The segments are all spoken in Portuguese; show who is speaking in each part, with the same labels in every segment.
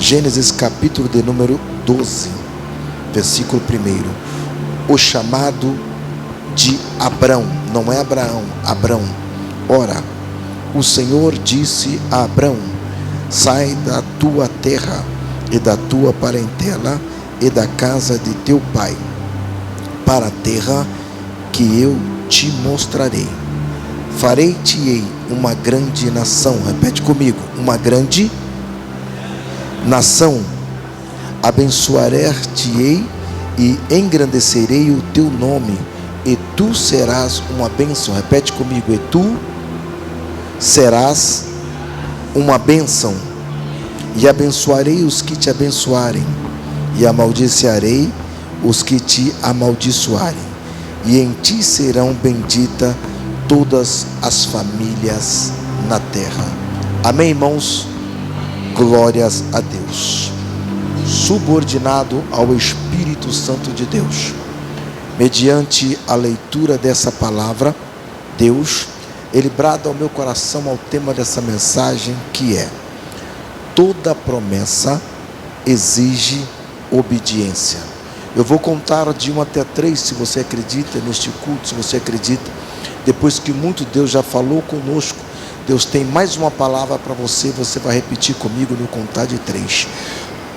Speaker 1: Gênesis capítulo de número 12, versículo 1. O chamado de Abrão, não é Abraão, Abrão. Ora, o Senhor disse a Abrão: sai da tua terra e da tua parentela e da casa de teu pai, para a terra que eu te mostrarei. Farei-te-ei uma grande nação. Repete comigo: uma grande nação. Abençoar-te-ei e engrandecerei o teu nome, e tu serás uma bênção. Repete comigo: e tu serás uma bênção. E abençoarei os que te abençoarem, e amaldiçoarei os que te amaldiçoarem, e em ti serão benditas todas as famílias na terra. Amém, irmãos? Glórias a Deus. Subordinado ao Espírito Santo de Deus, mediante a leitura dessa palavra, Deus, Ele brada ao meu coração ao tema dessa mensagem, que é: toda promessa exige obediência. Eu vou contar de 1 até 3, se você acredita neste culto, se você acredita. Depois que muito Deus já falou conosco, Deus tem mais uma palavra para você, você vai repetir comigo no contar de 3.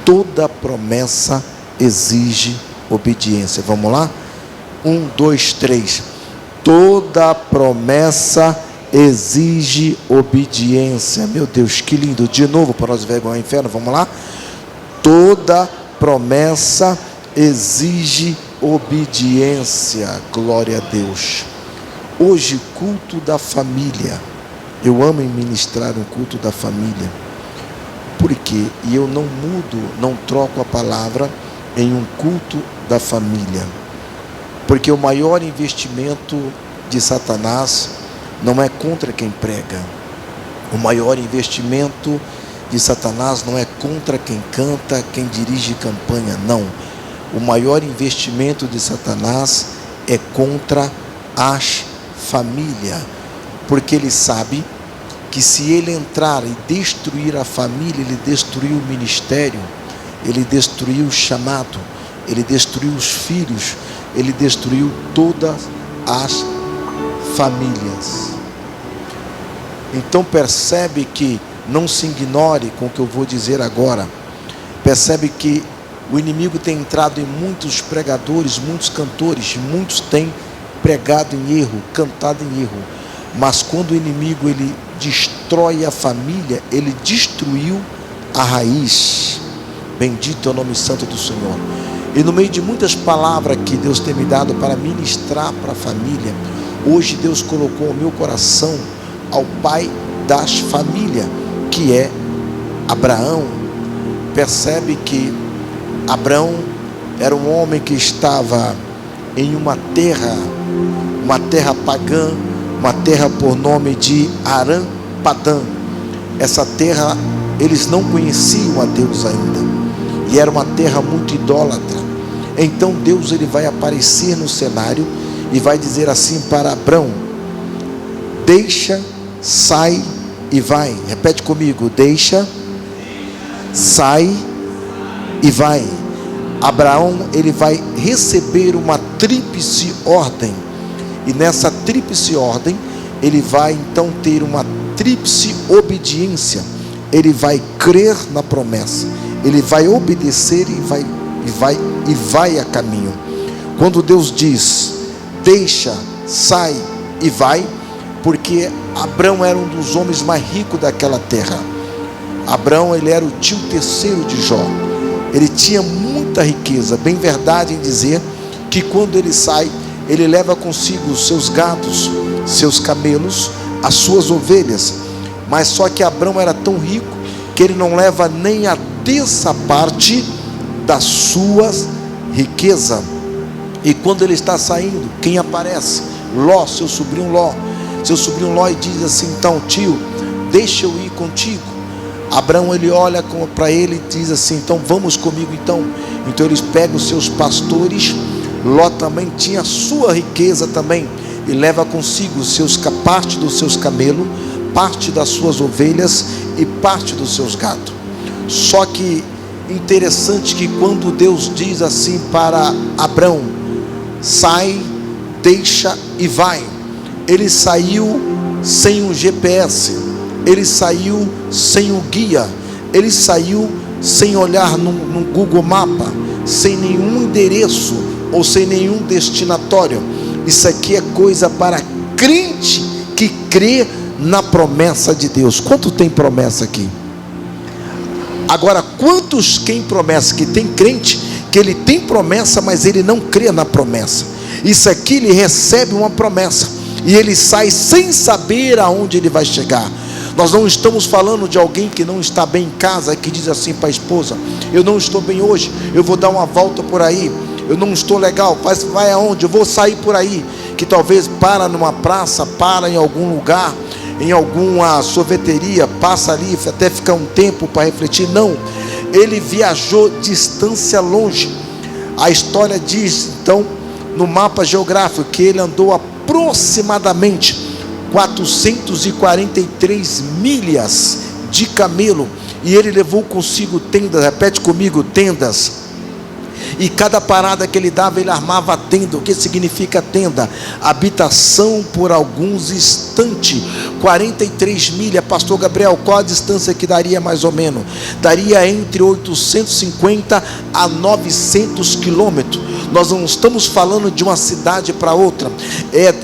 Speaker 1: Toda promessa exige obediência. Vamos lá? 1, 2, 3. Toda promessa exige obediência. Meu Deus, que lindo. De novo, para nós vergonhar o inferno. Vamos lá? Toda promessa exige obediência. Glória a Deus. Hoje, culto da família. Eu amo ministrar um culto da família. Por quê? E eu não mudo, não troco a palavra em um culto da família. Porque o maior investimento de Satanás não é contra quem prega. O maior investimento de Satanás não é contra quem canta, quem dirige campanha, não. O maior investimento de Satanás é contra as famílias, porque ele sabe que se ele entrar e destruir a família, ele destruiu o ministério, ele destruiu o chamado, ele destruiu os filhos, ele destruiu todas as famílias. Então percebe que não se ignore com o que eu vou dizer agora. Percebe que o inimigo tem entrado em muitos pregadores, muitos cantores, muitos têm pregado em erro, cantado em erro. Mas quando o inimigo ele destrói a família, ele destruiu a raiz. Bendito é o nome santo do Senhor. E no meio de muitas palavras que Deus tem me dado para ministrar para a família, hoje Deus colocou ao meu coração ao pai das famílias, que é Abraão. Percebe que Abraão era um homem que estava em uma terra pagã, uma terra por nome de Arã-Padã. Essa terra, eles não conheciam a Deus ainda, e era uma terra muito idólatra. Então Deus ele vai aparecer no cenário e vai dizer assim para Abrão: deixa, sai e vai. Repete comigo: deixa, sai e vai. Abraão ele vai receber uma tríplice ordem, e nessa tríplice ordem ele vai então ter uma tríplice obediência. Ele vai crer na promessa, ele vai obedecer e vai a caminho. Quando Deus diz deixa, sai e vai, porque Abrão era um dos homens mais ricos daquela terra. Abrão ele era o tio terceiro de Jó. Ele tinha muita riqueza, bem verdade em dizer que quando ele sai, ele leva consigo os seus gados, seus camelos, as suas ovelhas. Mas só que Abrão era tão rico que ele não leva nem a terça parte da sua riqueza. E quando ele está saindo, quem aparece? Ló, seu sobrinho Ló. Seu sobrinho Ló e diz assim: então tio, deixa eu ir contigo. Abraão ele olha para ele e diz assim: então vamos comigo então. Então eles pegam os seus pastores. Ló também tinha sua riqueza também, e leva consigo parte dos seus camelos, parte das suas ovelhas e parte dos seus gados. Só que interessante que quando Deus diz assim para Abrão: sai, deixa e vai, ele saiu sem um GPS, ele saiu sem um guia, ele saiu sem olhar no Google Mapa, sem nenhum endereço ou sem nenhum destinatório. Isso aqui é coisa para crente que crê na promessa de Deus. Quanto tem promessa aqui? Agora, quantos quem promessa? Que tem crente que ele tem promessa, mas ele não crê na promessa. Isso aqui, ele recebe uma promessa e ele sai sem saber aonde ele vai chegar. Nós não estamos falando de alguém que não está bem em casa, que diz assim para a esposa: eu não estou bem hoje, eu vou dar uma volta por aí, eu não estou legal, vai aonde? Eu vou sair por aí. Que talvez para numa praça, para em algum lugar, em alguma sorveteria, passa ali até ficar um tempo para refletir. Não, ele viajou distância longe. A história diz então no mapa geográfico que ele andou aproximadamente 443 milhas de camelo, e ele levou consigo tendas. Repete comigo: tendas. E cada parada que ele dava, ele armava a tenda. O que significa tenda? Habitação por alguns instantes. 43 milhas, pastor Gabriel, qual a distância que daria mais ou menos? Daria entre 850 a 900 quilômetros. Nós não estamos falando de uma cidade para outra,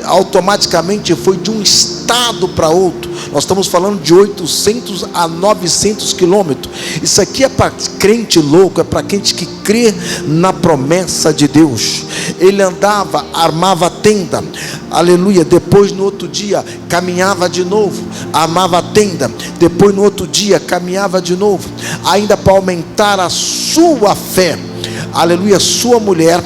Speaker 1: automaticamente foi de um estado para outro. Nós estamos falando de 800 a 900 quilômetros. Isso aqui é para crente louco, é para crente que crê na promessa de Deus. Ele andava, armava a tenda, aleluia. Depois no outro dia caminhava de novo, armava a tenda. Depois no outro dia caminhava de novo, ainda para aumentar a sua fé, aleluia. Sua mulher,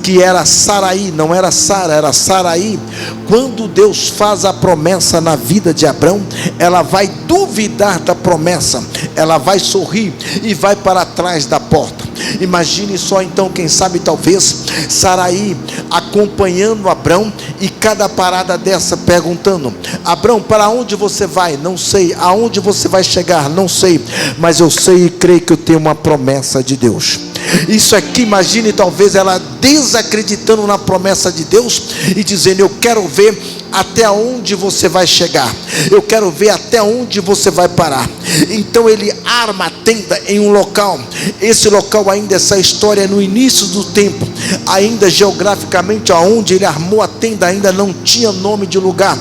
Speaker 1: que era Saraí, não era Sara, era Saraí. Quando Deus faz a promessa na vida de Abrão, ela vai duvidar da promessa, ela vai sorrir e vai para trás da porta. Imagine só então, quem sabe talvez Saraí acompanhando Abrão, e cada parada dessa perguntando: Abrão, para onde você vai? Não sei. Aonde você vai chegar? Não sei, mas eu sei e creio que eu tenho uma promessa de Deus. Isso aqui, imagine talvez ela desacreditando na promessa de Deus e dizendo: eu quero ver até onde você vai chegar, eu quero ver até onde você vai parar. Então ele arma a tenda em um local. Esse local ainda, essa história é no início do tempo, ainda geograficamente aonde ele armou a tenda ainda não tinha nome de lugar.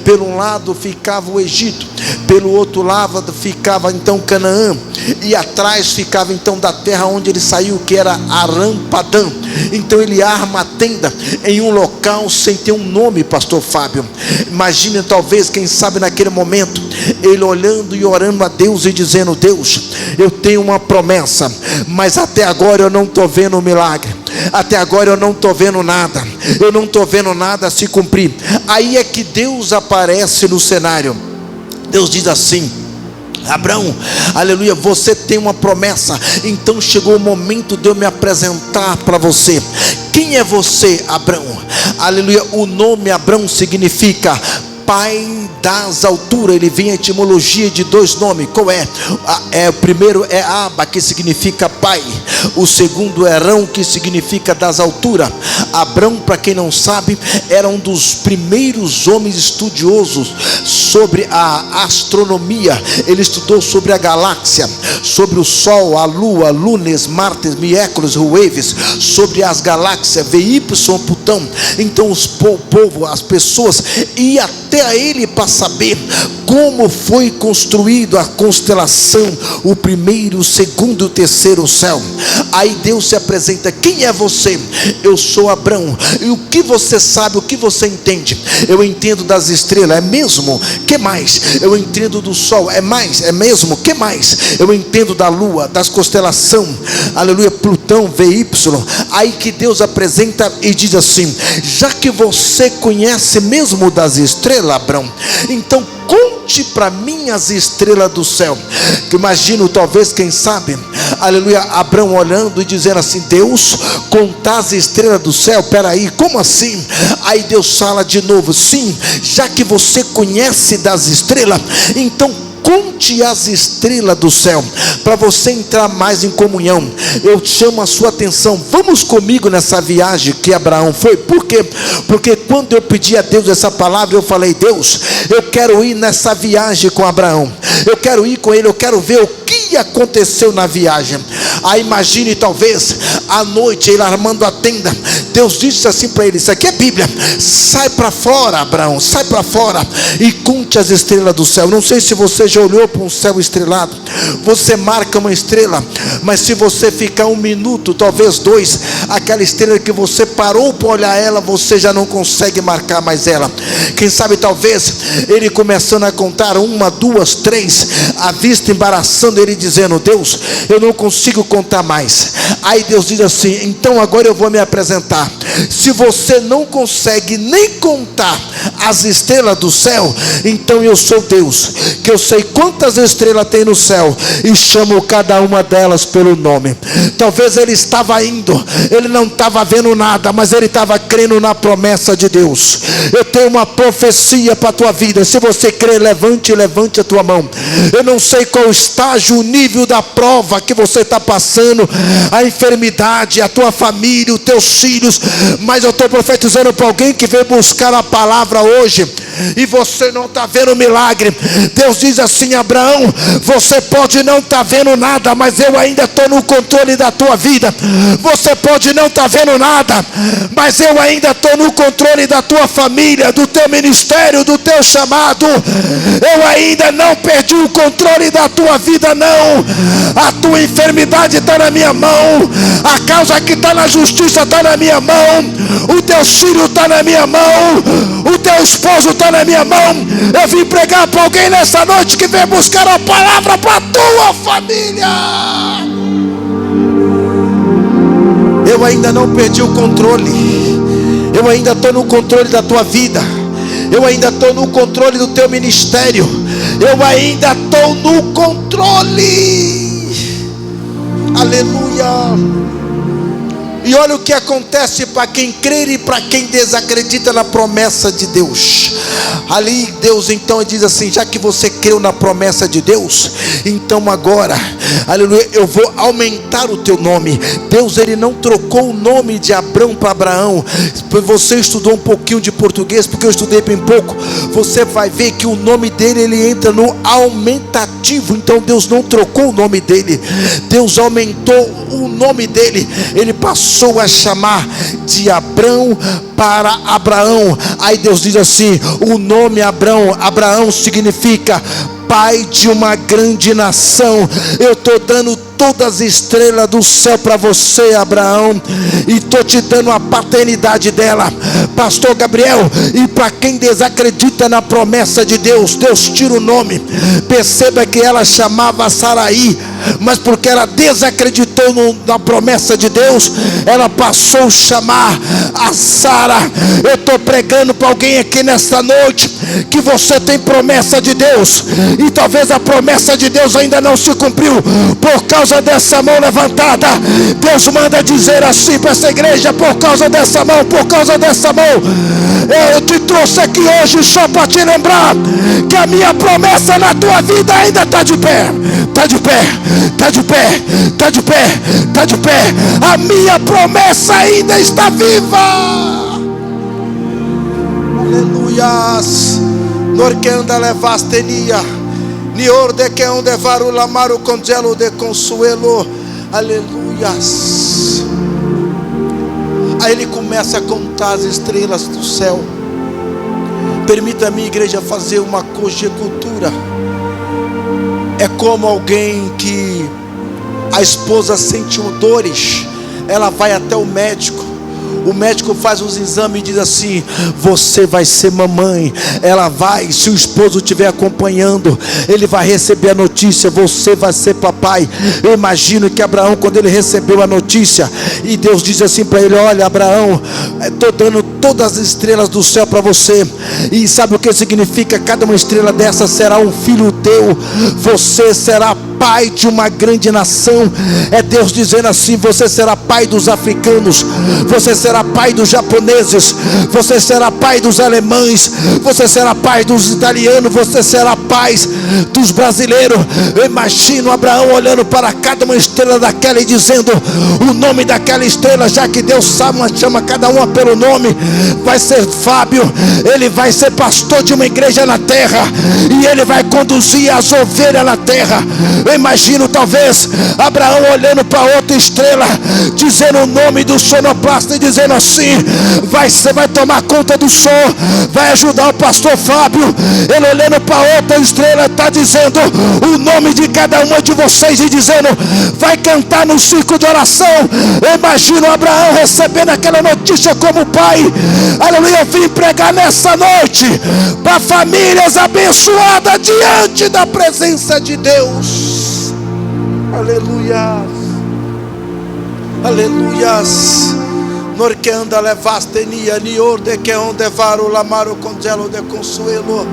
Speaker 1: Pelo um lado ficava o Egito, pelo outro lado ficava então Canaã, e atrás ficava então da terra onde ele saiu, que era Aram-Padã. Então ele arma a tenda em um local sem ter um nome, pastor Fábio. Imagine talvez, quem sabe naquele momento, ele olhando e orando a Deus e dizendo: Deus, eu tenho uma promessa, mas até agora eu não estou vendo o milagre, até agora eu não estou vendo nada, eu não estou vendo nada se cumprir. Aí é que Deus aparece no cenário. Deus diz assim: Abrão, aleluia, você tem uma promessa, então chegou o momento de eu me apresentar para você. Quem é você, Abrão? Aleluia. O nome Abrão significa pai das alturas. Ele vem a etimologia de dois nomes. Qual é? O primeiro é Aba, que significa pai. O segundo é Rão, que significa das alturas. Abrão, para quem não sabe, era um dos primeiros homens estudiosos sobre a astronomia. Ele estudou sobre a galáxia, sobre o Sol, a Lua, Lunes, Martes, Miércoles, Rueves, sobre as galáxias, VY, Plutão. Então o povo, as pessoas iam até a ele para saber como foi construído a constelação, o primeiro, o segundo e o terceiro céu. Aí Deus se apresenta: quem é você? Eu sou Abrão. E o que você sabe, o que você entende? Eu entendo das estrelas. É mesmo? Que mais? Eu entendo do sol. É mais? É mesmo? Que mais? Eu entendo da lua, das constelações, aleluia, Plutão, VY. Aí que Deus apresenta e diz assim: já que você conhece mesmo das estrelas, Abrão, então conte para mim as estrelas do céu. Que imagino talvez, quem sabe, aleluia, Abrão olhando e dizendo assim: Deus, contar as estrelas do céu? Peraí, como assim? Aí Deus fala de novo: sim, já que você conhece das estrelas, então conte as estrelas do céu. Para você entrar mais em comunhão, eu chamo a sua atenção. Vamos comigo nessa viagem que Abraão foi. Por quê? Porque quando eu pedi a Deus essa palavra, eu falei: Deus, eu quero ir nessa viagem com Abraão, eu quero ir com ele, eu quero ver o que aconteceu na viagem. Aí imagine, talvez à noite ele armando a tenda, Deus disse assim para ele, isso aqui é Bíblia: sai para fora, Abraão, sai para fora e conte as estrelas do céu. Não sei se você já olhou para um céu estrelado. Você marca uma estrela, mas se você ficar 1 minuto, talvez 2, aquela estrela que você parou para olhar ela, você já não consegue marcar mais ela. Quem sabe talvez ele começando a contar 1, 2, 3, a vista embaraçando ele, dizendo: Deus, eu não consigo contar mais. Aí Deus diz assim: então agora eu vou me apresentar. Se você não consegue nem contar as estrelas do céu, então eu sou Deus, que eu sei quantas estrelas tem no céu e chamo cada uma delas pelo nome. Talvez ele estava indo, ele não estava vendo nada, mas ele estava crendo na promessa de Deus. Eu tenho uma profecia para a tua vida. Se você crê, levante a tua mão. Eu não sei qual o estágio, o nível da prova que você está passando, a enfermidade, a tua família, os teus filhos, mas eu estou profetizando para alguém que veio buscar a palavra hoje e você não está vendo milagre. Deus diz assim: Abraão, você pode não estar vendo nada, mas eu ainda estou no controle da tua vida. Você pode não estar vendo nada, mas eu ainda estou no controle da tua família, do teu ministério, do teu chamado. Eu ainda não perdi o controle da tua vida, não. A tua enfermidade está na minha mão, a causa que está na justiça está na minha mão, o teu filho está na minha mão, o teu esposo está na minha mão. Eu vim pregar para alguém nessa noite que vem buscar a palavra para a tua família. Eu ainda não perdi o controle, eu ainda estou no controle da tua vida, eu ainda estou no controle do teu ministério, eu ainda estou no controle. Aleluia. E olha o que acontece para quem crê e para quem desacredita na promessa de Deus. Ali Deus então diz assim: já que você creu na promessa de Deus, então agora, aleluia, eu vou aumentar o teu nome. Deus, ele não trocou o nome de Abrão para Abraão. Você estudou um pouquinho de português, porque eu estudei bem pouco. Você vai ver que o nome dele, ele entra no aumentativo. Então Deus não trocou o nome dele, Deus aumentou o nome dele. Ele passou a chamar de Abrão para Abraão. Aí Deus diz assim: o nome Abraão significa pai de uma grande nação. Eu estou dando todas as estrelas do céu para você, Abraão, e estou te dando a paternidade dela, pastor Gabriel. E para quem desacredita na promessa de Deus, Deus tira o nome. Perceba que ela chamava Saraí, mas porque ela desacreditou na promessa de Deus, ela passou a chamar a Sara. Eu estou pregando para alguém aqui nesta noite que você tem promessa de Deus, e talvez a promessa de Deus ainda não se cumpriu por causa dessa mão levantada. Deus manda dizer assim para essa igreja: por causa dessa mão, por causa dessa mão, eu te trouxe aqui hoje só para te lembrar que a minha promessa na tua vida ainda está de pé. Está de pé, está de pé, está de pé, está de pé. A minha promessa ainda está viva. Aleluias. Norque anda levastenia, nior de que onde varu lamaru congelo de consuelo. Aleluias. Aí ele começa a contar as estrelas do céu. Permita-me, igreja, fazer uma conjectura. É como alguém que a esposa sente dores, ela vai até o médico faz os exames e diz assim: você vai ser mamãe. Ela vai, se o esposo estiver acompanhando, ele vai receber a notícia: você vai ser papai. Eu imagino que Abraão, quando ele recebeu a notícia, e Deus diz assim para ele: olha, Abraão, estou dando todas as estrelas do céu para você. E sabe o que significa? Cada uma estrela dessa será um filho teu. Você será pai de uma grande nação. É Deus dizendo assim: você será pai dos africanos, você será pai dos japoneses, você será pai dos alemães, você será pai dos italianos, você será pai dos brasileiros. Eu imagino Abraão olhando para cada uma estrela daquela e dizendo o nome daquela estrela, já que Deus chama cada uma pelo nome. Vai ser Fábio, ele vai ser pastor de uma igreja na terra, e ele vai conduzir as ovelhas na terra. Eu imagino talvez Abraão olhando para outra estrela, dizendo o nome do sonoplasta e dizendo assim: você vai tomar conta do som, vai ajudar o pastor Fábio. Ele olhando para outra estrela está dizendo o nome de cada uma de vocês e dizendo: vai cantar no círculo de oração. Eu imagino Abraão recebendo aquela notícia como pai. Aleluia, eu vim pregar nessa noite para famílias abençoadas diante da presença de Deus. Aleluia, aleluias. Norque anda levastenia nior de que onde varo lamaro congelo de consuelo.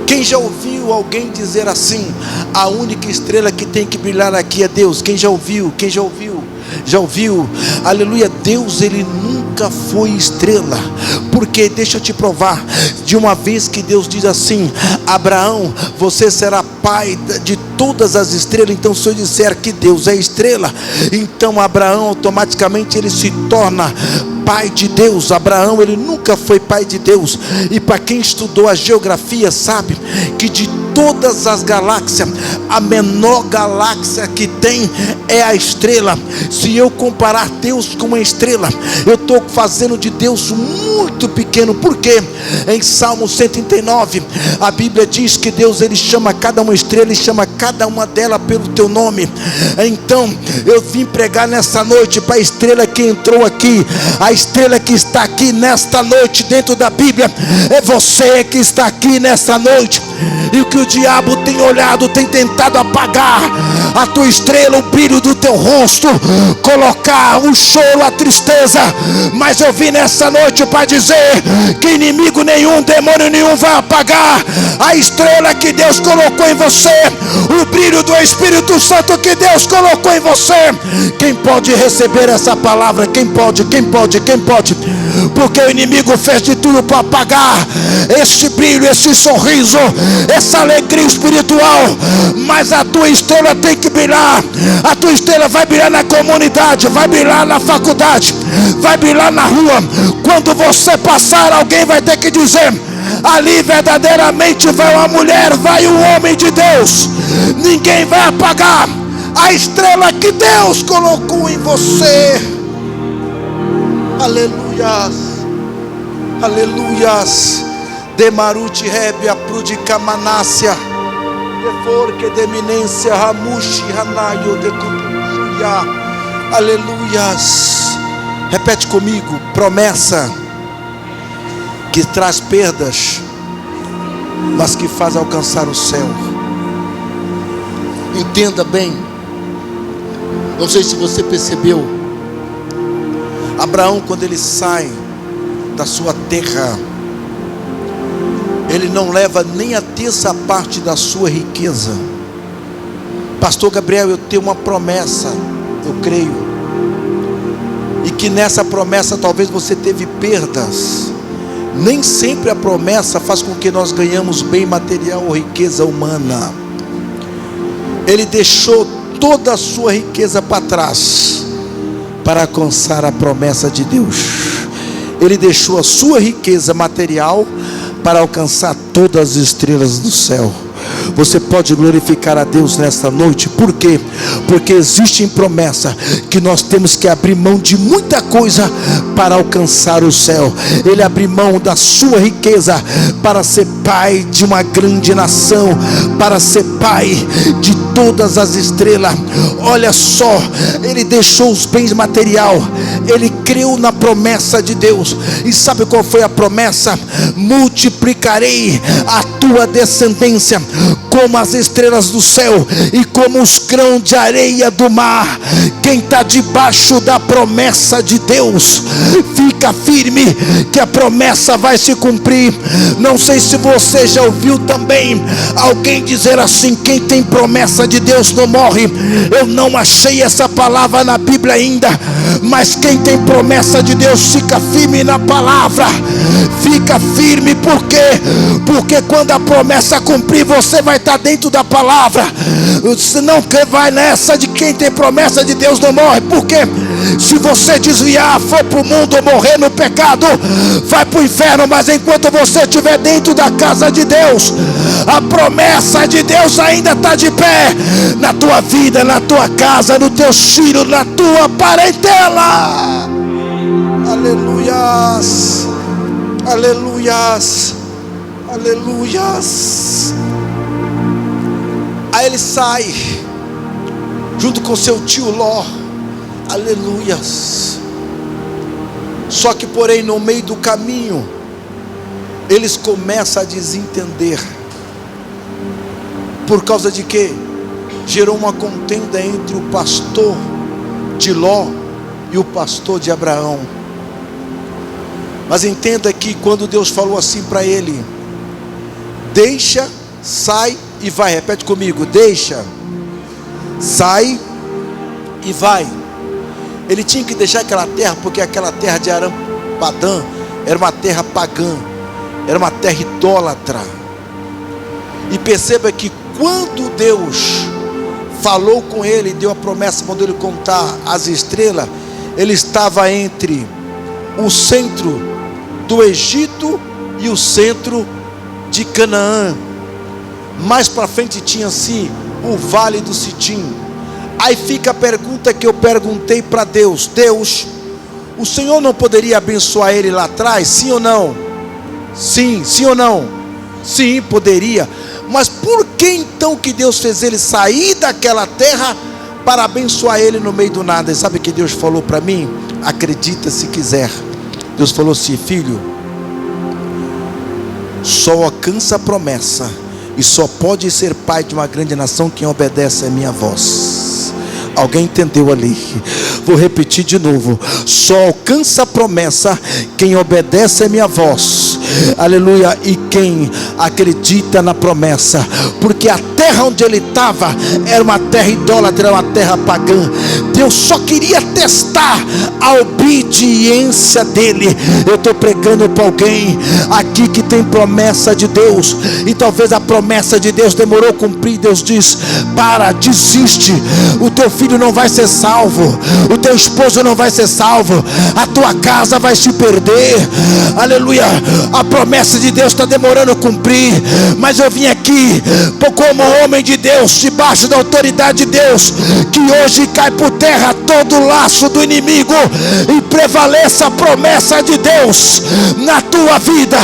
Speaker 1: Quem já ouviu alguém dizer assim: a única estrela que tem que brilhar aqui é Deus? Quem já ouviu? Quem já ouviu? Já ouviu? Aleluia. Deus, ele nunca foi estrela. Porque deixa eu te provar. De uma vez que Deus diz assim: Abraão, você será pai de todas as estrelas. Então se eu disser que Deus é estrela, então Abraão automaticamente ele se torna pai de Deus. Abraão, ele nunca foi pai de Deus. E para quem estudou a geografia sabe que de todas as galáxias, a menor galáxia que tem é a estrela. Se eu comparar Deus com uma estrela, eu estou fazendo de Deus muito pequeno. Por quê? Em Salmo 139, a Bíblia diz que Deus, ele chama cada uma estrela e chama cada uma delas pelo teu nome. Então eu vim pregar nessa noite para a estrela que entrou aqui. A estrela que está aqui nesta noite dentro da Bíblia é você que está aqui nessa noite. E o que o diabo tem olhado, tem tentado apagar a tua estrela, o brilho do teu rosto, colocar o choro, a tristeza. Mas eu vim nessa noite para dizer que inimigo nenhum, demônio nenhum vai apagar a estrela que Deus colocou em você, o brilho do Espírito Santo que Deus colocou em você. Quem pode receber essa palavra? Quem pode? Quem pode? Quem pode? Porque o inimigo fez de tudo para apagar este brilho, esse sorriso, essa alegria espiritual. Mas a tua estrela tem que brilhar. A tua estrela vai brilhar na comunidade, vai brilhar na faculdade, vai brilhar na rua. Quando você passar, alguém vai ter que dizer: ali verdadeiramente vai uma mulher, vai um homem de Deus. Ninguém vai apagar a estrela que Deus colocou em você. Aleluias, aleluias. De Maruti Rebia Prudica Manácia, de Forque de Eminência Ramushi Hanayo de Kutuya. Aleluias. Repete comigo: promessa que traz perdas, mas que faz alcançar o céu. Entenda bem. Não sei se você percebeu, Abraão, quando ele sai da sua terra, ele não leva nem a terça parte da sua riqueza. Pastor Gabriel, eu tenho uma promessa, eu creio, e que nessa promessa talvez você teve perdas. Nem sempre a promessa faz com que nós ganhamos bem material ou riqueza humana. Ele deixou toda a sua riqueza para trás para alcançar a promessa de Deus. Ele deixou a sua riqueza material para alcançar todas as estrelas do céu. Você pode glorificar a Deus nesta noite. Por quê? Porque existe promessa que nós temos que abrir mão de muita coisa para alcançar o céu. Ele abriu mão da sua riqueza para ser pai de uma grande nação, para ser pai de todas as estrelas. Olha só, ele deixou os bens material, ele creu na promessa de Deus. E sabe qual foi a promessa? Multiplicarei a tua descendência como as estrelas do céu e como os grãos de areia do mar. Quem está debaixo da promessa de Deus, fica firme que a promessa vai se cumprir. Não sei se você já ouviu também alguém dizer assim: quem tem promessa de Deus não morre. Eu não achei essa palavra na Bíblia ainda, mas quem tem promessa de Deus fica firme na palavra. Fica firme, por quê? Porque quando a promessa cumprir, você vai estar dentro da palavra. Você não vai nessa de quem tem promessa de Deus não morre. Porque se você desviar, for para o mundo, morrer no pecado, vai para o inferno. Mas enquanto você estiver dentro da casa de Deus, a promessa de Deus ainda está de pé na tua vida, na tua casa, no teu filho, na tua parentela. Aleluias, aleluias, aleluias. Aí ele sai junto com seu tio Ló. Aleluias. Só que porém no meio do caminho eles começam a desentender. Por causa de quê? Gerou uma contenda entre o pastor de Ló e o pastor de Abraão. Mas entenda que quando Deus falou assim para ele: deixa, sai e vai. Repete comigo: deixa, sai e vai. Ele tinha que deixar aquela terra, porque aquela terra de Aram-Padã era uma terra pagã, era uma terra idólatra. E perceba que quando Deus falou com ele, deu a promessa, mandou ele contar as estrelas, ele estava entre o centro do Egito e o centro de Canaã. Mais para frente tinha assim o vale do Sitim. Aí fica a pergunta que eu perguntei para Deus: Deus, o Senhor não poderia abençoar ele lá atrás? Sim ou não? Sim, sim ou não? Sim, poderia. Mas por que então que Deus fez ele sair daquela terra para abençoar ele no meio do nada? E sabe o que Deus falou para mim? Acredita se quiser. Deus falou assim: filho, só alcança a promessa e só pode ser pai de uma grande nação quem obedece a minha voz. Alguém entendeu ali? Vou repetir de novo: só alcança a promessa quem obedece a minha voz. Aleluia. E quem acredita na promessa. Porque a terra onde ele estava era uma terra idólatra, era uma terra pagã. Deus só queria testar a obediência dele. Eu estou pregando para alguém aqui que tem promessa de Deus, e talvez a promessa de Deus demorou a cumprir. Deus diz: para, desiste. O teu filho não vai ser salvo, o teu esposo não vai ser salvo, a tua casa vai se perder. Aleluia. A promessa de Deus está demorando a cumprir, mas eu vim aqui como homem de Deus, debaixo da autoridade de Deus, que hoje cai por terra todo o laço do inimigo e prevaleça a promessa de Deus na tua vida.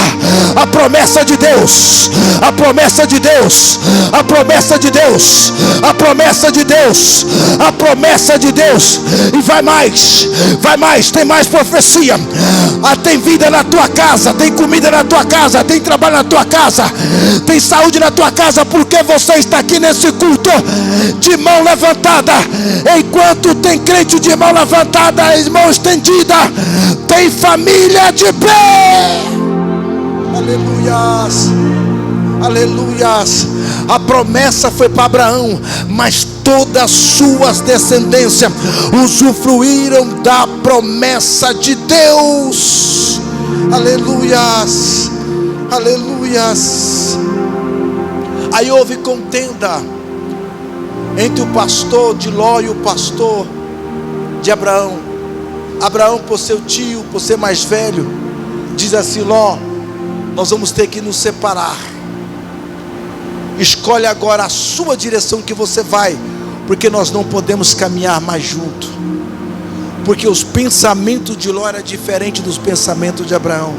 Speaker 1: A promessa de Deus, a promessa de Deus, a promessa de Deus, a promessa de Deus, a promessa de Deus. E vai mais, tem mais profecia. Tem vida na tua casa, tem comida na tua casa, tem trabalho na tua casa, tem saúde na tua casa, porque você está aqui nesse culto de mão levantada. Enquanto tem crente de mão levantada, mão estendida, tem família de pé. Aleluias, aleluias. A promessa foi para Abraão, mas todas as suas descendências usufruíram da promessa de Deus. Aleluias, aleluias. Aí houve contenda entre o pastor de Ló e o pastor de Abraão. Abraão, por seu tio, por ser mais velho, diz assim: Ló, nós vamos ter que nos separar. Escolhe agora a sua direção que você vai, porque nós não podemos caminhar mais junto. Porque os pensamentos de Ló eram diferentes dos pensamentos de Abraão.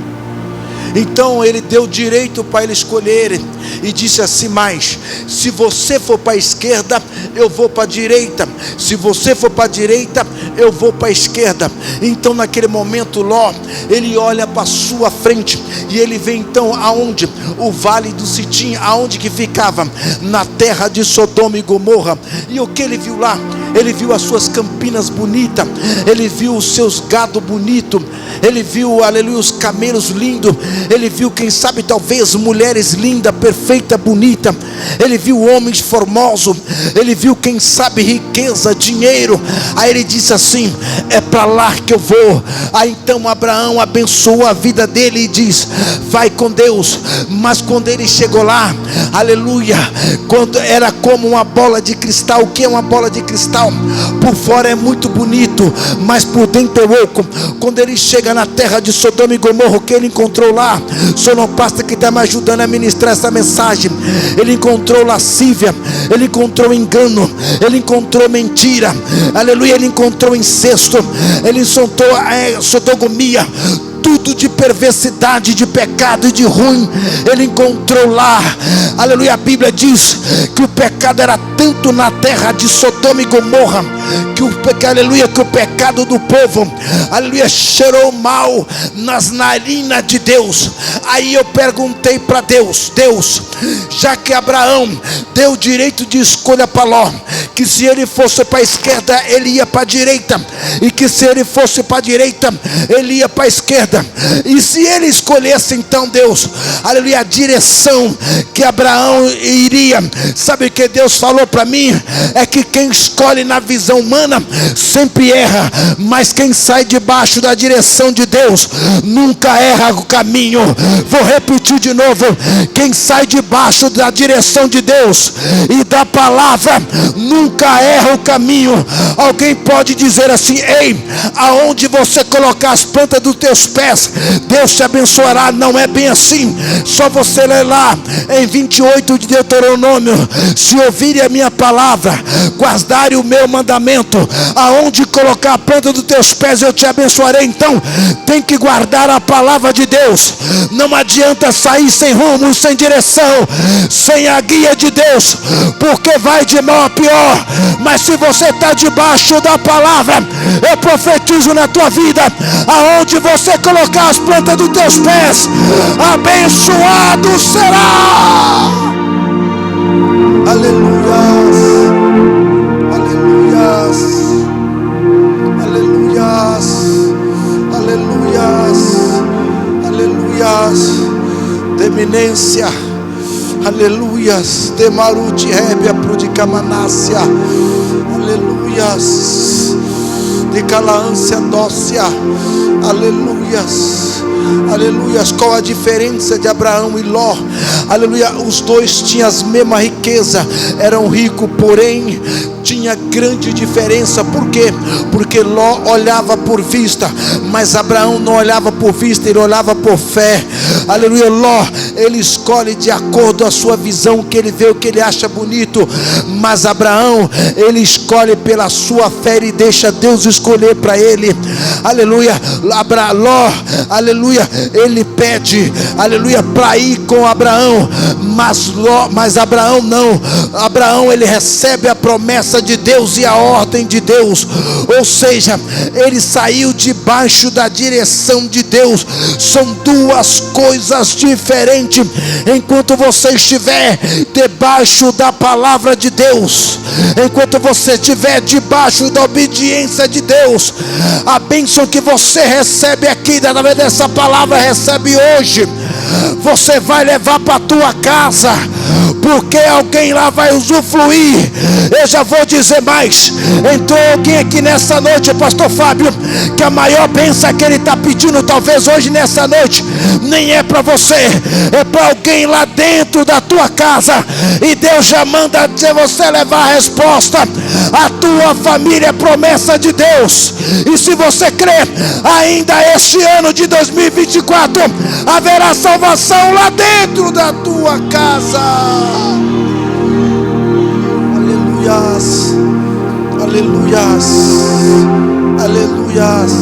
Speaker 1: Então ele deu direito para ele escolher e disse assim: mas se você for para a esquerda, eu vou para a direita. Se você for para a direita, eu vou para a esquerda. Então naquele momento Ló, ele olha para a sua frente e ele vê então aonde? O vale do Sitim, aonde que ficava? Na terra de Sodoma e Gomorra. E o que ele viu lá? Ele viu as suas campinas bonitas, ele viu os seus gado bonito, ele viu, aleluia, os camelos lindos, ele viu, quem sabe, talvez mulheres lindas, perfeita, bonita, ele viu homens formosos, ele viu, quem sabe, riqueza, dinheiro. Aí ele disse assim: é para lá que eu vou. Aí então Abraão abençoou a vida dele e diz: vai com Deus. Mas quando ele chegou lá, aleluia, quando era como uma bola de cristal. O que é uma bola de cristal? Por fora é muito bonito, mas por dentro é oco. Quando ele chega na terra de Sodoma e Gomorra, o que ele encontrou lá? Sonopasta que está me ajudando a ministrar essa mensagem. Ele encontrou lascívia, ele encontrou engano, ele encontrou mentira, aleluia, ele encontrou incesto, ele encontrou sodomia, tudo de perversidade, de pecado e de ruim, ele encontrou lá. Aleluia, a Bíblia diz que o pecado era tanto na terra de Sodoma e Gomorra, que o pecado do povo, aleluia, cheirou mal nas narinas de Deus. Aí eu perguntei para Deus: Deus, já que Abraão deu direito de escolha para Ló, que se ele fosse para a esquerda, ele ia para a direita, e que se ele fosse para a direita, ele ia para a esquerda. E se ele escolhesse então, Deus, aleluia, a direção que Abraão iria, sabe o que Deus falou para mim? É que quem escolhe na visão humana sempre erra, mas quem sai debaixo da direção de Deus nunca erra o caminho. Vou repetir de novo: quem sai debaixo da direção de Deus e da palavra nunca erra o caminho. Alguém pode dizer assim: ei, aonde você colocar as plantas dos teus pés, Deus te abençoará. Não é bem assim. Só você ler lá em 28 de Deuteronômio: se ouvirem a minha palavra, guardarem o meu mandamento, aonde colocar a planta dos teus pés, eu te abençoarei. Então tem que guardar a palavra de Deus. Não adianta sair sem rumo, sem direção, sem a guia de Deus, porque vai de mal a pior. Mas se você está debaixo da palavra, eu profetizo na tua vida: aonde você colocar as plantas dos teus pés, abençoado será. Aleluias, aleluias, aleluias, aleluias, aleluias, de eminência, aleluias, de Maruti Rébia Prudicamácia, aleluias, de Calaância Dócia, aleluias, aleluias. Qual a diferença de Abraão e Ló? Aleluia, os dois tinham as mesmas riquezas, eram ricos, porém tinha grande diferença. Por quê? Porque Ló olhava por vista, mas Abraão não olhava por vista, ele olhava por fé. Aleluia. Ló, ele escolhe de acordo com a sua visão, o que ele vê, o que ele acha bonito, mas Abraão, ele escolhe pela sua fé, ele deixa Deus escolher para ele. Aleluia. Ló, aleluia, ele pede, aleluia, para ir com Abraão, mas Abraão não. Abraão, ele recebe a promessa de Deus e a ordem de Deus, ou seja, ele saiu debaixo da direção de Deus. São duas coisas diferentes. Enquanto você estiver debaixo da palavra de Deus, enquanto você estiver debaixo da obediência de Deus, a bênção que você recebe aqui, através dessa palavra, recebe hoje, você vai levar para a tua casa, porque alguém lá vai usufruir. Eu já vou dizer mais. Entrou alguém aqui nessa noite, pastor Fábio, que a maior bênção que ele está pedindo, talvez hoje nessa noite, nem é para você, é para alguém lá dentro da tua casa, e Deus já manda você levar a resposta. A tua família é promessa de Deus, e se você crer, ainda este ano de 2024 haverá salvação lá dentro da tua casa. Aleluias, aleluias, aleluias,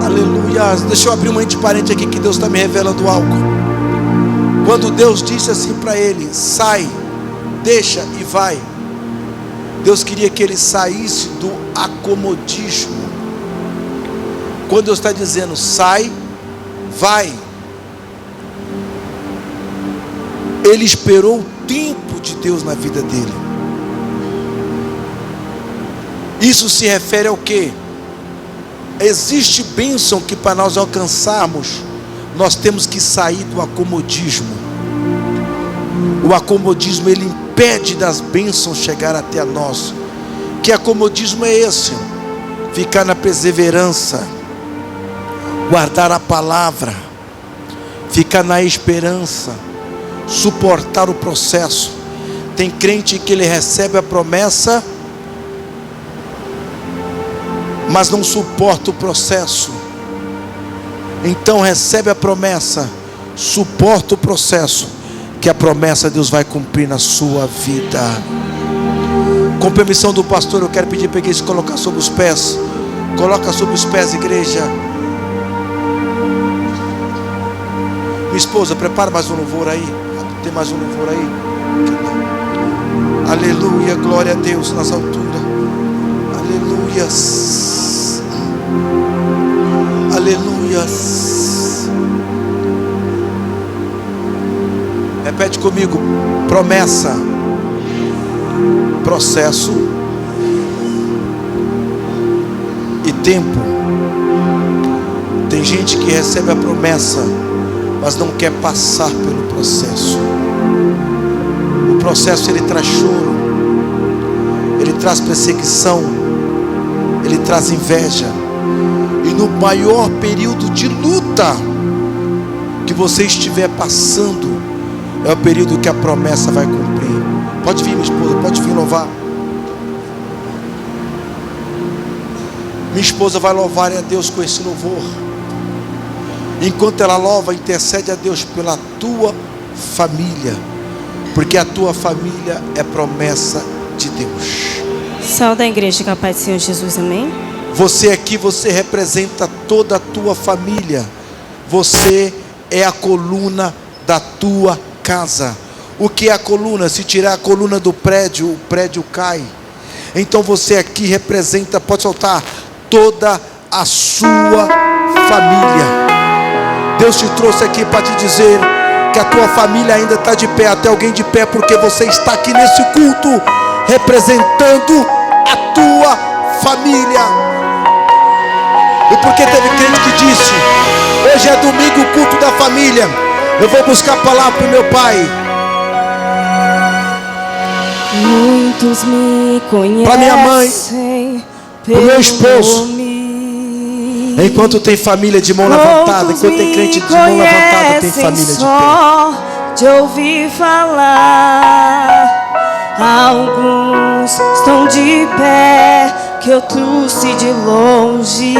Speaker 1: aleluias. Aleluia. Deixa eu abrir um entre parênteses aqui, que Deus está me revelando algo. Quando Deus disse assim para ele: sai, deixa e vai, Deus queria que ele saísse do acomodismo. Quando Deus está dizendo sai, vai, ele esperou o tempo de Deus na vida dele. Isso se refere ao quê? Existe bênção que para nós alcançarmos, nós temos que sair do acomodismo. O acomodismo, ele impede das bênçãos chegar até nós. Que acomodismo é esse? Ficar na perseverança, guardar a palavra, ficar na esperança, suportar o processo. Tem crente que ele recebe a promessa, mas não suporta o processo. Então recebe a promessa, suporta o processo, que a promessa Deus vai cumprir na sua vida. Com permissão do pastor, eu quero pedir para a igreja colocar sobre os pés. Coloca sobre os pés, igreja. Minha esposa, prepara mais um louvor aí. Tem mais um louvor aí? Aleluia, glória a Deus nas alturas. Aleluias. Aleluias. Repete comigo: promessa, processo e tempo. Tem gente que recebe a promessa, mas não quer passar pelo processo. O processo, ele traz choro, ele traz perseguição, ele traz inveja. E no maior período de luta que você estiver passando, é o período que a promessa vai cumprir. Pode vir, minha esposa, pode vir louvar. Minha esposa vai louvar a Deus com esse louvor. Enquanto ela louva, intercede a Deus pela tua família, porque a tua família é promessa de Deus.
Speaker 2: Saúde a igreja, com a paz do Senhor Jesus, amém?
Speaker 1: Você aqui, você representa toda a tua família. Você é a coluna da tua casa. O que é a coluna? Se tirar a coluna do prédio, o prédio cai. Então você aqui representa, pode soltar, toda a sua família. Deus te trouxe aqui para te dizer que a tua família ainda está de pé. Até alguém de pé, porque você está aqui nesse culto representando a tua família. E porque teve crente que disse: hoje é domingo, o culto da família, eu vou buscar a palavra para o meu pai.
Speaker 2: Muitos me conhecem,
Speaker 1: para minha mãe, para o meu esposo. Enquanto tem família de mão levantada, enquanto tem crente de mão levantada, tem família de
Speaker 2: só de ouvir falar. Alguns estão de pé, que eu trouxe de longe.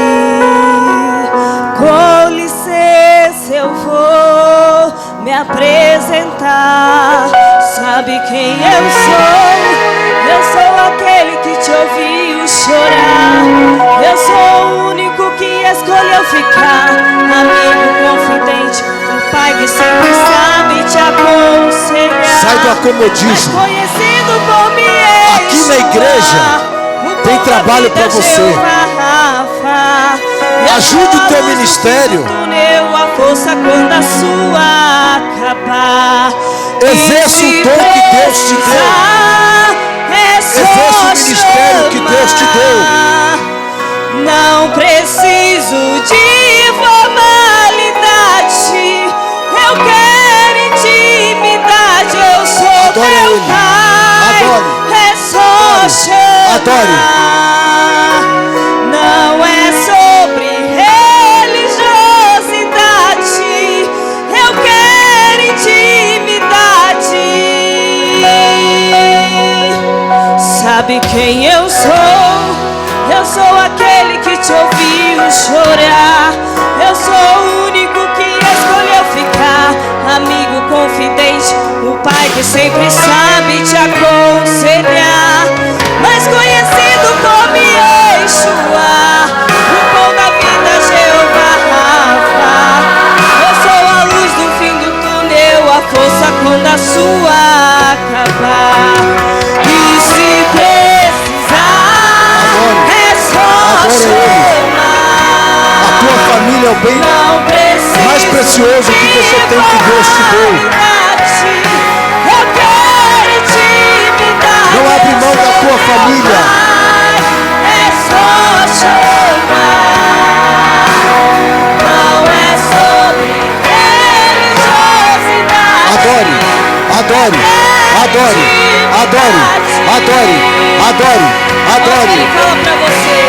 Speaker 2: Com licença, eu vou me apresentar. Sabe quem eu sou? Eu sou aquele que te ouviu chorar. Eu sou o único que escolheu ficar. Amigo confidente, um pai que sempre sabe te aconselhar.
Speaker 1: Sai do acomodismo.
Speaker 2: Conhecido por mim,
Speaker 1: aqui na igreja tem trabalho para você. Ajude o teu ministério.
Speaker 2: A força quando a sua acabar.
Speaker 1: Exerça o dom que Deus te deu. Exerça o ministério que Deus te deu.
Speaker 2: Não preciso de formalidade. Eu quero intimidade. Eu sou
Speaker 1: adore
Speaker 2: teu
Speaker 1: ele.
Speaker 2: pai.
Speaker 1: Adore.
Speaker 2: É só chamar.
Speaker 1: Adore.
Speaker 2: Não é sobre religiosidade. Eu quero intimidade. Sabe quem eu sou? Eu sou aquele que te ouviu chorar. Eu sou o único que escolheu ficar. Amigo confidente, o pai que sempre sabe te aconselhar. Mais conhecido como Yeshua, o pão da vida, Jeová
Speaker 1: o bem mais precioso que você tem, que Deus te deu. Não abre mão da tua família.
Speaker 2: É só chamar. Não é sobre religiosidade.
Speaker 1: Adore, adore, adore, adore, adore, adore, adore.
Speaker 2: Ele fala pra você: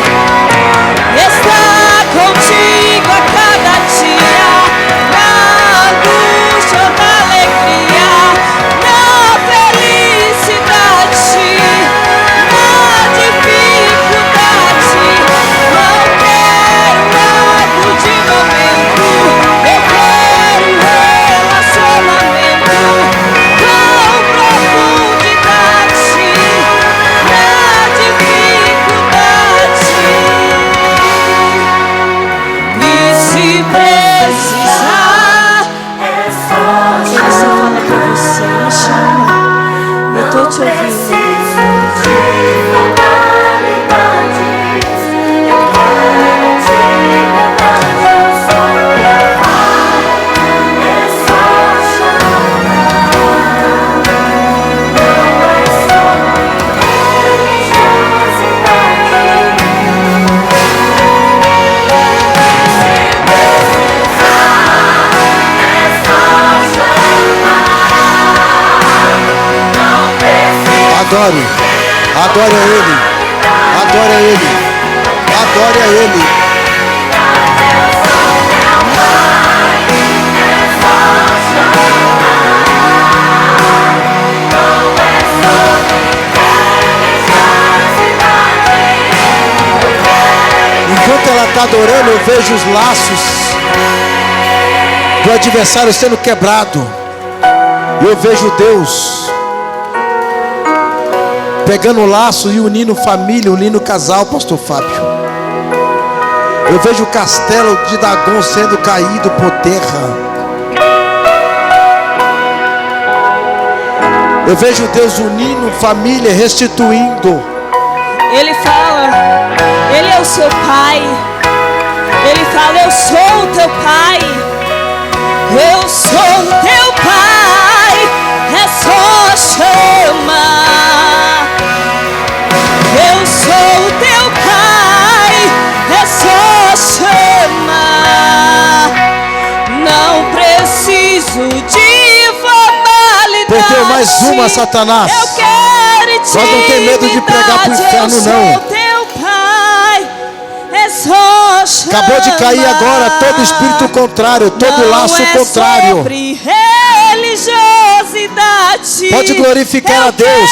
Speaker 2: está contigo a cada dia, na angústia ou na alegria, na felicidade, na dificuldade. Não quero algo de momento, eu quero relacionamento com profundidade, na dificuldade. E se precisar, ele só fala pra você: me chama, eu tô te ouvindo.
Speaker 1: Adore, adore a Ele, adore a Ele, adore a Ele. Enquanto ela está adorando, eu vejo os laços do adversário sendo quebrado. Eu vejo Deus pegando o laço e unindo família, unindo casal, pastor Fábio. Eu vejo o castelo de Dagon sendo caído por terra. Eu vejo Deus unindo família, restituindo.
Speaker 2: Ele fala, Ele é o seu pai. Ele fala: eu sou o teu pai. Eu sou o teu pai. É só chamar. Eu sou o teu pai. É só chamar. Não preciso de formalidade.
Speaker 1: Perdeu mais uma, Satanás.
Speaker 2: Eu quero te
Speaker 1: Nós não tem medo de pregar pro inferno, não.
Speaker 2: Eu sou teu pai. É só chamar.
Speaker 1: Acabou de cair agora todo espírito contrário, todo laço contrário.
Speaker 2: Sobre religiosidade.
Speaker 1: Pode glorificar a Deus.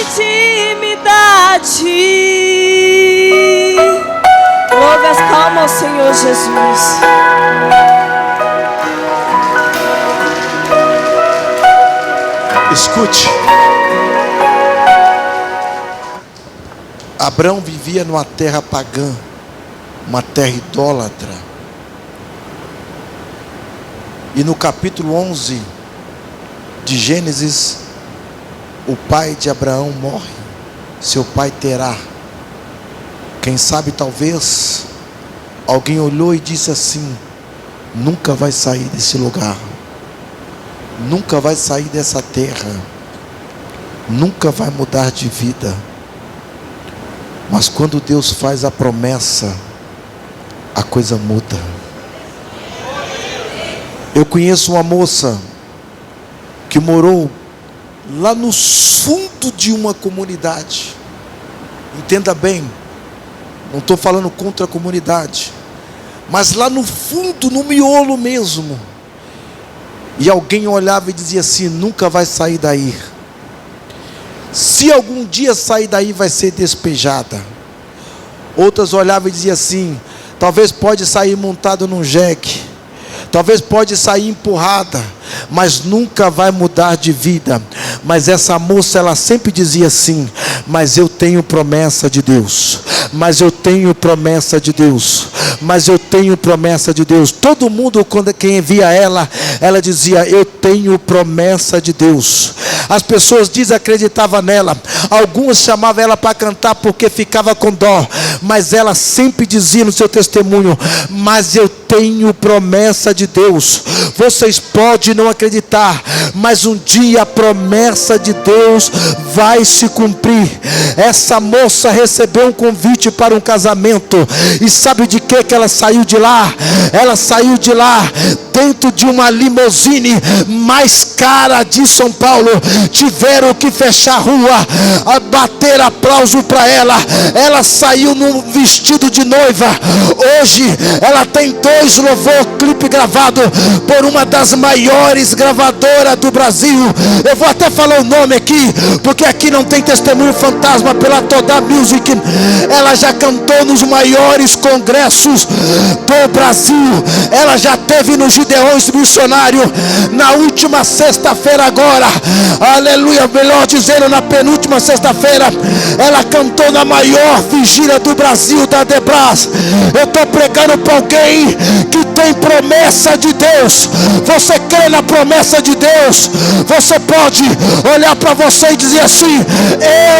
Speaker 2: Intimidade. Louve as calmas ao Senhor Jesus.
Speaker 1: Escute. Abraão vivia numa terra pagã, uma terra idólatra. E no capítulo 11 de Gênesis, o pai de Abraão morre. Seu pai Terá. Quem sabe, talvez alguém olhou e disse assim: nunca vai sair desse lugar, nunca vai sair dessa terra, nunca vai mudar de vida. Mas quando Deus faz a promessa, a coisa muda. Eu conheço uma moça que morou lá no fundo de uma comunidade. Entenda bem, não estou falando contra a comunidade, mas lá no fundo, no miolo mesmo. E alguém olhava e dizia assim: nunca vai sair daí. Se algum dia sair daí, vai ser despejada. Outras olhavam e diziam assim: talvez pode sair montado num jegue, talvez pode sair empurrada, mas nunca vai mudar de vida. Mas essa moça, ela sempre dizia assim: mas eu tenho promessa de Deus, mas eu tenho promessa de Deus. Mas eu tenho promessa de Deus. Todo mundo, quando quem via ela dizia: eu tenho promessa de Deus. As pessoas desacreditavam nela. Alguns chamavam ela para cantar porque ficava com dó, mas ela sempre dizia no seu testemunho: mas eu tenho promessa de Deus. Vocês podem não acreditar, mas um dia a promessa de Deus vai se cumprir. Essa moça recebeu um convite para um casamento, e sabe de que ela saiu de lá? Ela saiu de lá dentro de uma limusine mais cara de São Paulo. Tiveram que fechar a rua, a bater aplauso para ela. Ela saiu num vestido de noiva. Hoje ela tem 2 louvor clipe gravado por uma das maiores gravadoras do Brasil. Eu vou até falar o nome aqui, porque aqui não tem testemunho fantasma, pela Toda Music. Ela já cantou nos maiores congressos do Brasil. Ela já teve no Gideões Missionário. Na última sexta-feira agora, aleluia, melhor dizendo, na penúltima sexta-feira, ela cantou na maior vigília do Brasil, da Debras. Eu estou pregando para alguém que tem promessa de Deus. Você crê na promessa de Deus? Você pode olhar para você e dizer assim: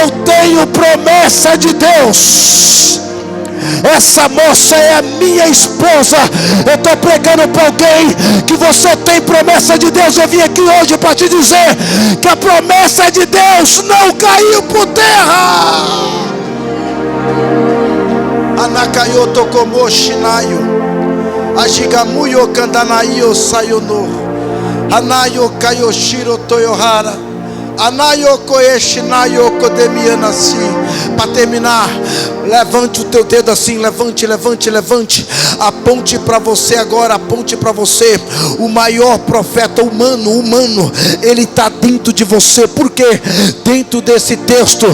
Speaker 1: eu tenho promessa de Deus. Essa moça é a minha esposa. Eu estou pregando para alguém que você tem promessa de Deus. Eu vim aqui hoje para te dizer que a promessa de Deus não caiu por terra. Anakayoto como shinayo, ajigamuyo kandanayo sayono, anayo kayoshiro toyohara, anayo koeshinayo kodemianasi. Para terminar, levante o teu dedo assim, levante, levante, levante. Aponte para você agora, aponte para você. O maior profeta humano, ele está dentro de você. Porque dentro desse texto,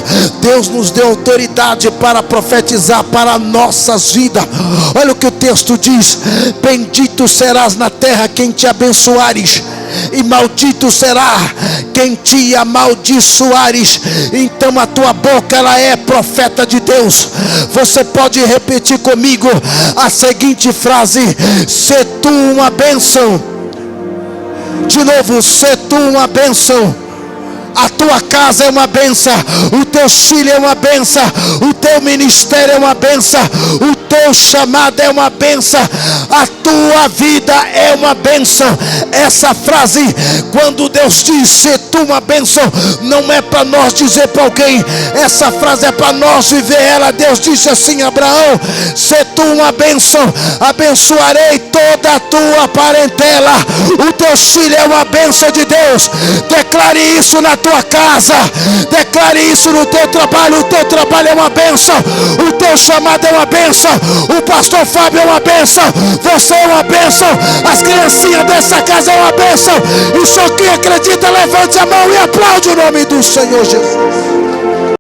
Speaker 1: Deus nos deu autoridade para profetizar para nossas vidas. Olha o que o texto diz: bendito serás na terra quem te abençoares, e maldito será quem te amaldiçoares. Então a tua boca, ela é profeta de Deus. Você pode repetir comigo a seguinte frase: se tu uma bênção. De novo: se tu uma bênção. A tua casa é uma bênção, o teu filho é uma bênção, o teu ministério é uma bênção, o teu chamado é uma bênção, a tua vida é uma bênção. Essa frase, quando Deus diz se tu uma bênção, não é para nós dizer para alguém. Essa frase é para nós viver ela. Deus disse assim a Abraão: se tu uma bênção, abençoarei toda a tua parentela. O teu filho é uma bênção de Deus. Declare isso na tua casa, declare isso no teu trabalho. O teu trabalho é uma bênção, o teu chamado é uma bênção, o pastor Fábio é uma bênção, você é uma bênção, as criancinhas dessa casa é uma bênção. E só quem acredita, levante a mão e aplaude o nome do Senhor Jesus.